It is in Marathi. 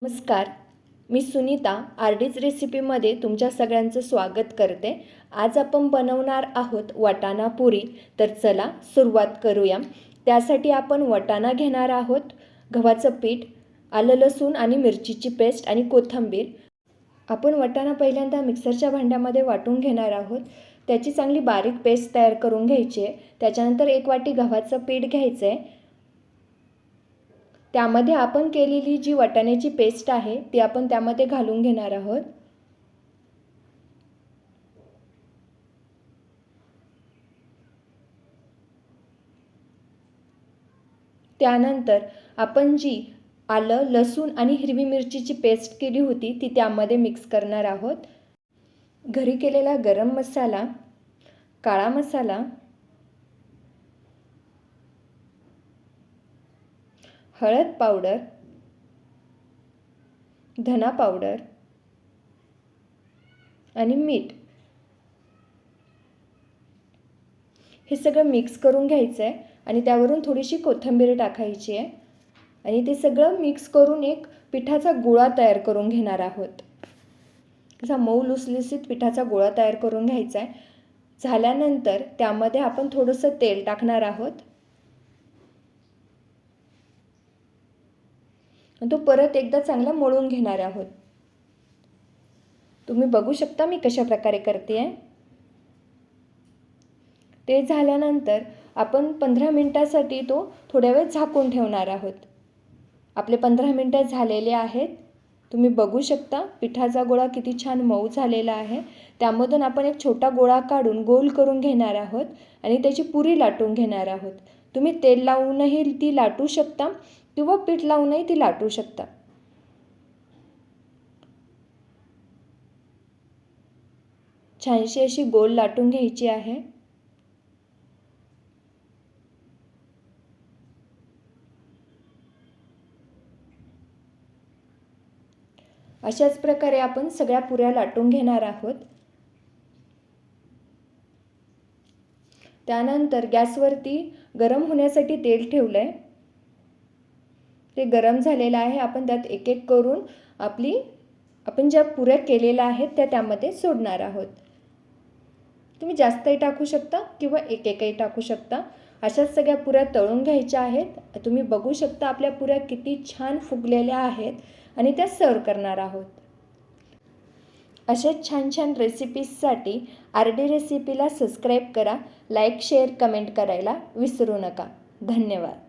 नमस्कार, मी सुनीता आरडीज रेसिपीमध्ये तुमच्या सगळ्यांचं स्वागत करते। आज आपण बनवणार आहोत वाटाणा पुरी। तर चला सुरुवात करूया। त्यासाठी आपण वाटाणा घेणार आहोत, गव्हाचं पीठ, आलं लसूण आणि मिरचीची पेस्ट आणि कोथिंबीर। आपण वाटाणा पहिल्यांदा मिक्सरच्या भांड्यामध्ये वाटून घेणार आहोत। त्याची चांगली बारीक पेस्ट तयार करून घ्यायची आहे। त्याच्यानंतर 1 वाटी गव्हाचं पीठ घ्यायचं आहे। त्यामध्ये आपण केलेली जी वाटाण्याची पेस्ट आहे ती आपण त्यामध्ये घालून घेणार आहोत। त्यानंतर आपण जी आलं लसूण आणि हिरवी मिरचीची पेस्ट केली होती ती त्यामध्ये मिक्स करणार आहोत। घरी केलेला गरम मसाला, काळा मसाला, हळद पावडर, धना पावडर आणि मीठ हे सगळं मिक्स करून घ्यायचं आहे आणि त्यावरून थोडीशी कोथिंबीर टाकायची आहे आणि ते सगळं मिक्स करून एक पिठाचा गोळा तयार करून घेणार आहोत। असा मऊ लुसलुसीत पिठाचा गोळा तयार करून घ्यायचा आहे। झाल्यानंतर त्यामध्ये आपण थोडंसं तेल टाकणार आहोत। तो परत एकदा चांगला मळून घेणार आहोत। तुम्ही बघू शकता मी कशा प्रकारे करते आहे। ते झाल्यानंतर आपण 15 मिनिटांसाठी तो थोड्या वेळ झाकून ठेवणार आहोत। आपले 15 मिनिटं झालेले आहेत। तुम्ही बघू शकता पिठाचा गोळा किती छान मऊ झालेला आहे। त्यामधून आपण एक छोटा गोळा काढून गोल करून घेणार आहोत आणि त्याची पुरी लाटून घेणार आहोत। तुम्ही तेल लावूनही ती लाटू शकता किंवा पीठ लावूनही ती लाटू शकता। छानशी अशी गोल लाटून घ्यायची आहे। अशाच प्रकारे आपण सगळ्या पुऱ्या लाटून घेणार आहोत। त्यानंतर गॅसवरती गरम होण्यासाठी तेल ठेवलंय। ते गरम झालेलं आहे। आपण त्यात एक एक करून आपण ज्या पुऱ्या केलेल्या आहेत त्या त्यामध्ये सोडणार आहोत। तुम्ही जास्तही टाकू शकता किंवा एक एकही टाकू शकता। अशाच सगळ्या पुऱ्या तळून घ्यायच्या आहेत। तुम्ही बघू शकता आपल्या पुऱ्या किती छान फुगलेल्या आहेत आणि त्या सर्व करणार आहोत। अशाच छान छान रेसिपीजसाठी आरडी रेसिपीला सबस्क्राइब करा, लाईक शेअर कमेंट करायला विसरू नका। धन्यवाद।